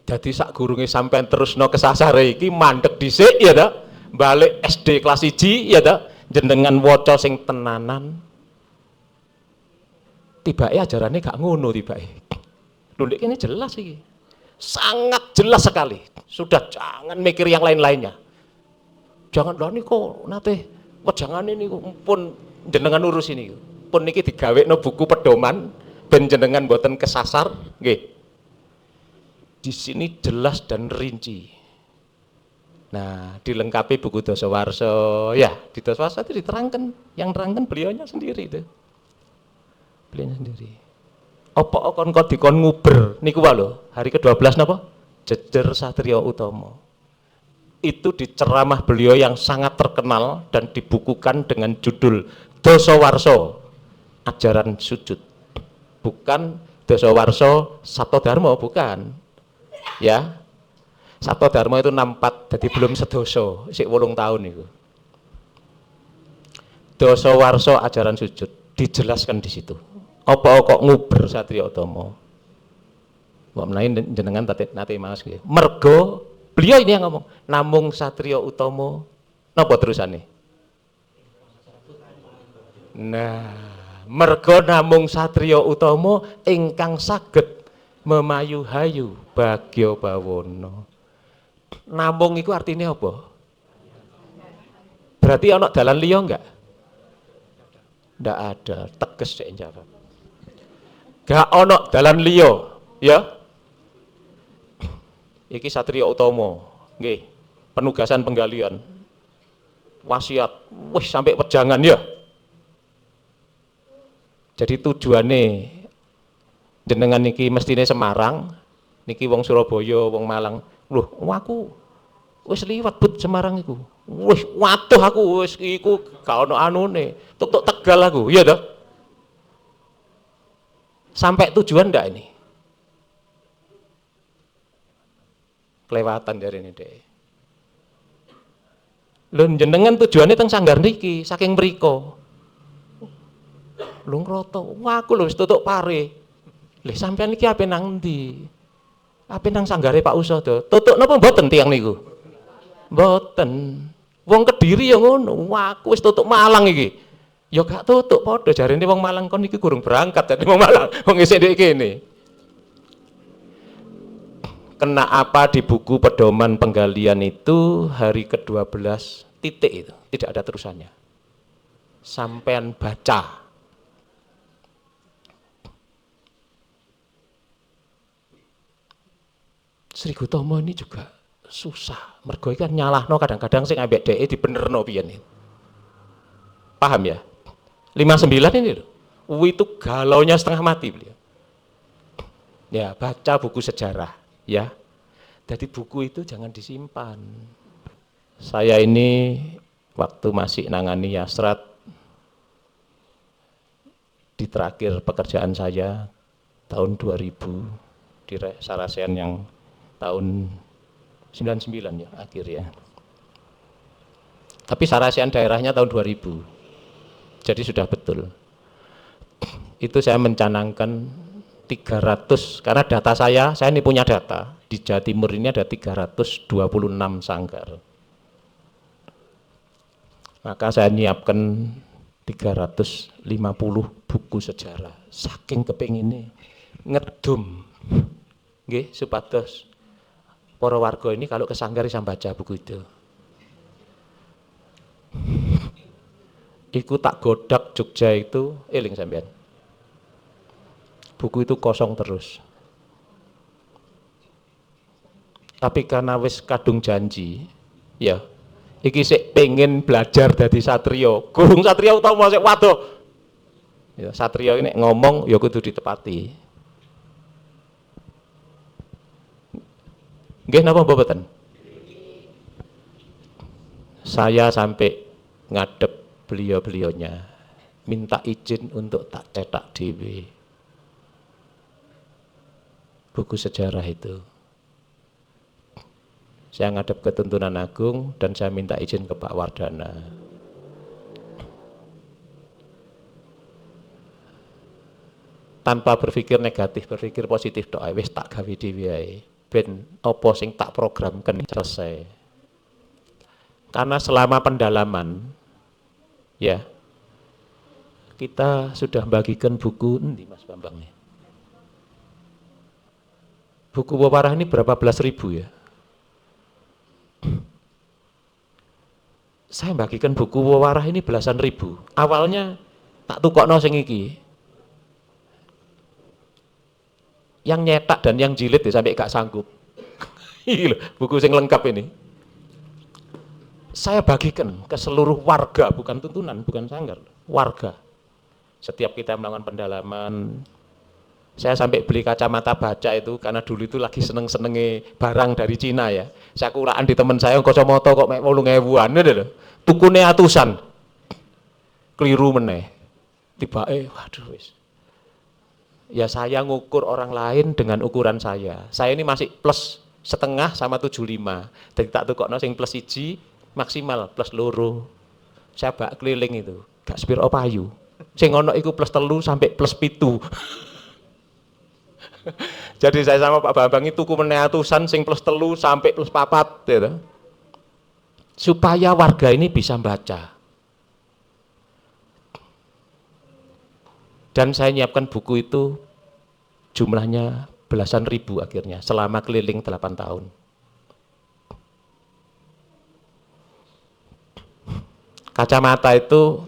Dadi sak gurunge sampean terusno kesasare iki mandeg dhisik ya ta. Balik SD kelas 1 ya ta. Jenengan waca sing tenanan. Tibake ajarane gak ngono tibake. Lho ndek kene jelas iki. Sangat jelas sekali. Sudah jangan mikir yang lain-lainnya. Jangan lho niku nate wejangane niku pun jenengan urus ini. Pun niki digawekno buku pedoman ben jenengan mboten kesasar nggih. Di sini jelas dan rinci. Nah, dilengkapi buku Dasawarsa. Ya, di Dasawarsa itu diterangkan, yang terangkan beliaunya sendiri itu. Beliaunya sendiri. Apa kon dikon nguber niku wae lho, hari ke-12 napa? Jejer Satrio Utomo. Itu di ceramah beliau yang sangat terkenal dan dibukukan dengan judul Dasawarsa, ajaran sujud. Bukan Dasawarsa Saptodharma, bukan. Ya, Saptodharma itu 64, jadi belum sedoso, isih 8 tahun itu. Dasawarsa ajaran sujud dijelaskan di situ. Apa kok nguber Satrio Utomo? Mbok menawi jenengan nate mas nggih. Mergo beliau ini yang ngomong, namung Satrio Utomo napa terusane? Nah, mergo namung Satrio Utomo ingkang saged memayu-hayu bagya bawana. Namung iku artinya apa? Berarti ana dalan liya enggak? Ndak ada, teges sik jawab. Gak ana dalan liya, ya. Iki Satrio Utomo, nggih. Penugasan penggalian. Wasiat, wis sampai wejangan ya. Jadi tujuane jenengan niki mestine Semarang, niki wong Surabaya, wong Malang. Loh, aku wis liwat but Semarang iku. Wis watuh aku wis iku gak ono anune. Tuk Tegal aku, iya toh? Sampai tujuan ndak ini? Kelewatan dari ini deh. Lho jenengan tujuannya teng sanggar niki, saking mriko. Lho ngroto, wah aku lho wis tutuk pare. Lha sampean iki ape nang ndi? Ape nang sanggare Pak Usada? Tutuk napa mboten tiyang niku? Mboten. Wong Kediri ya ngono, wah aku wis tutuk Malang iki. Ya gak tutuk padha jarene wong Malang kon iki kurang berangkat dadi wong Malang, wong isih ndek kene. Kena apa di buku pedoman penggalian itu hari ke-12 titik itu, tidak ada terusannya. Sampean baca. Sri Gutomo ini juga susah. Mergo kan nyalahno kadang-kadang sing ambek dhek dibenerno piyen. Paham ya? 59 ini loh. Itu galaunya setengah mati beliau. Ya, baca buku sejarah, ya. Jadi buku itu jangan disimpan. Saya ini waktu masih nangani Yasrat di terakhir pekerjaan saya tahun 2000 di Sarasen yang tahun 99 ya akhir ya. Tapi Sarasen daerahnya tahun 2000. Jadi sudah betul. Itu saya mencanangkan 300, karena data saya ini punya data. Di Jawa Timur ini ada 326 sanggar. Maka saya nyiapkan 350 buku sejarah. Saking kepinginnya ngedum. Nggih, supados para warga ini kalau ke sanggar bisa baca buku itu. Iku tak godak Jogja itu, eling sampean. Buku itu kosong terus. Tapi karena wis kadung janji, ya, iki sik pengen belajar dadi satrio. Gurung Satrio Utomo sik waduh. Ya, satrio ini ngomong ya kudu ditepati. Nggih napa mboten? Saya sampai ngadep beliau-beliaunya minta izin untuk tak cetak dewe buku sejarah itu. Saya ngadep ke Tuntunan Agung dan saya minta izin ke Pak Wardana. Tanpa berpikir negatif, berpikir positif, doa wis tak gawe dhewe ae. ben apa sing tak programkan selesai. Karena selama pendalaman ya kita sudah bagikan buku endi Mas Bambang nih. Buku pewarah ini berapa belas ribu ya? Saya bagikan buku pewarah ini belasan ribu. Awalnya tak tukokno sing iki. Yang nyetak dan yang jilid ya sampai gak sanggup. Ini loh, buku sing lengkap ini. Saya bagikan ke seluruh warga, bukan tuntunan, bukan sanggar, warga. Setiap kita melakukan pendalaman, saya sampai beli kacamata baca itu karena dulu itu lagi seneng-senenge barang dari Cina ya. Saya kuraan di teman saya kacamata kok mek 8.000-an lho. Tukune atusan. Keliru meneh. Tibake waduh wis. Ya saya ngukur orang lain dengan ukuran saya. Saya ini masih plus setengah sama 75. Jadi tak tukokno sing plus 1 maksimal plus loro. Saya bak keliling itu, gak sepiro payu. Sing ono iku plus 3 sampai plus 7. Jadi saya sama Pak Bambang itu tuku meneh atusan sing plus 3 sampai plus 4 gitu. Supaya warga ini bisa baca. Dan saya nyiapkan buku itu jumlahnya belasan ribu akhirnya selama keliling 8 tahun. Kacamata itu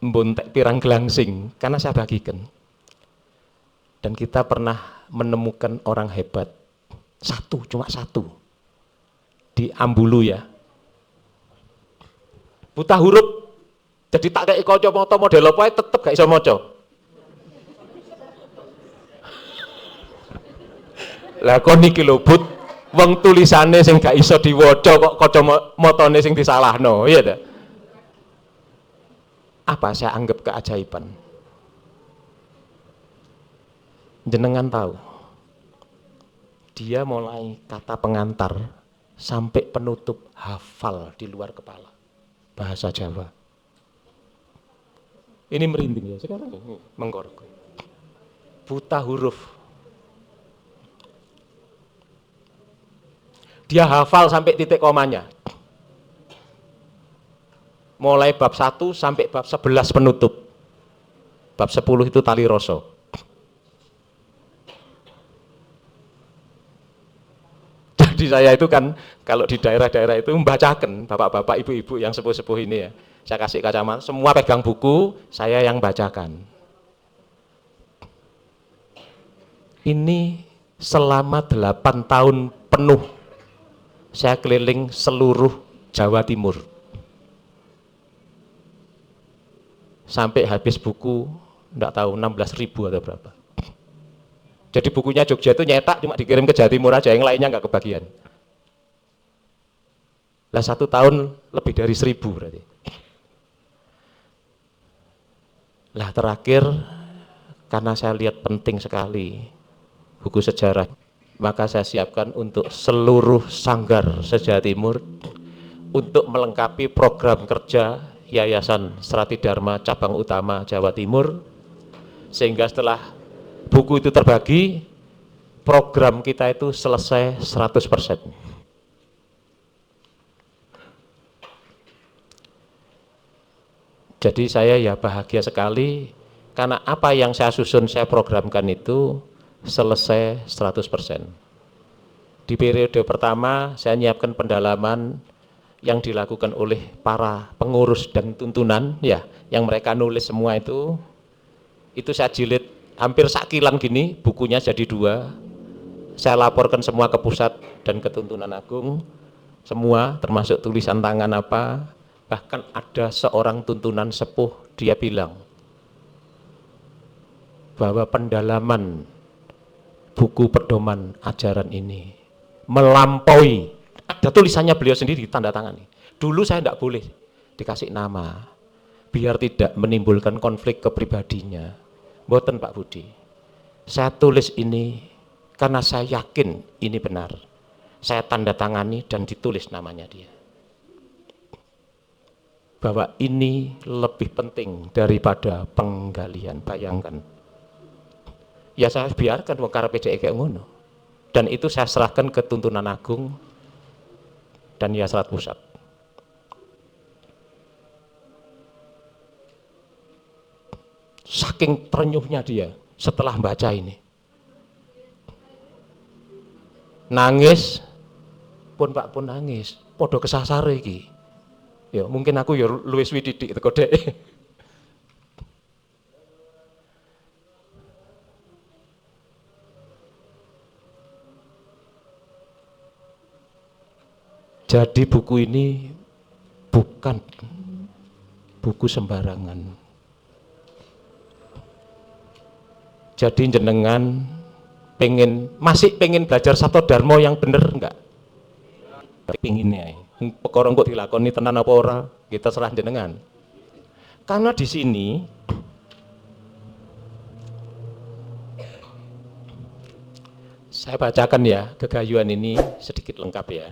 mbontek pirang gelangsing karena saya bagikan. Dan kita pernah menemukan orang hebat. Cuma satu. Di Ambulu ya. Buta huruf. Jadi tak kayak kacamata model apa tetep gak iso maca. Lah kon niki lho But, wong tulisane sing gak iso diwaca kok kacamatane sing disalahno, iya ta? Apa saya anggap keajaiban? Jenengan tahu, dia mulai kata pengantar sampai penutup hafal di luar kepala bahasa Jawa. Ini merinding ya sekarang, menggorok. Buta huruf. Dia hafal sampai titik komanya. Mulai bab 1 sampai bab 11 penutup. Bab 10 itu tali rasa. Jadi saya itu kan kalau di daerah-daerah itu membacakan bapak-bapak, ibu-ibu yang sepuh-sepuh ini ya. Saya kasih kacamata, semua pegang buku, saya yang bacakan. Ini selama 8 tahun penuh saya keliling seluruh Jawa Timur. Sampai habis buku, enggak tahu 16.000 atau berapa. Jadi bukunya Jogja itu nyetak cuma dikirim ke Jawa Timur aja, yang lainnya enggak kebagian. Lah 1 tahun lebih dari 1.000 berarti. Lah terakhir, karena saya lihat penting sekali buku sejarah, maka saya siapkan untuk seluruh sanggar se-Jawa Timur untuk melengkapi program kerja Yayasan Strati Dharma Cabang Utama Jawa Timur, sehingga setelah buku itu terbagi, program kita itu selesai 100%. Jadi saya ya bahagia sekali karena apa yang saya susun, saya programkan itu selesai 100%. Di periode pertama saya menyiapkan pendalaman yang dilakukan oleh para pengurus dan tuntunan ya, yang mereka nulis semua itu saya jilid hampir sakilan gini, bukunya jadi 2. Saya laporkan semua ke pusat dan ke Tuntunan Agung, semua termasuk tulisan tangan apa. Bahkan ada seorang tuntunan sepuh, dia bilang bahwa pendalaman buku pedoman ajaran ini melampaui, ada tulisannya beliau sendiri tanda tangani. Dulu saya tidak boleh dikasih nama biar tidak menimbulkan konflik kepribadinya. Mboten Pak Budi, saya tulis ini karena saya yakin ini benar. Saya tanda tangani dan ditulis namanya dia, bahwa ini lebih penting daripada penggalian. Bayangkan ya, saya biarkan wong karepe dhek kayak ngono. Dan itu saya serahkan ke Tuntunan Agung dan Yasrat Pusat. Saking terenyuhnya dia setelah baca ini, nangis pun Pak pun nangis, podo kesasare iki. Ya mungkin aku ya luwih suwi didik teko dek. Jadi buku ini bukan buku sembarangan. Jadi jenengan masih pengen belajar Sabto Darmo yang bener enggak? Pingin ya. Perkara kok dilakoni tenan apa ora, kita serah jenengan. Karena di sini saya bacakan ya, Gegayuhan ini sedikit lengkap ya.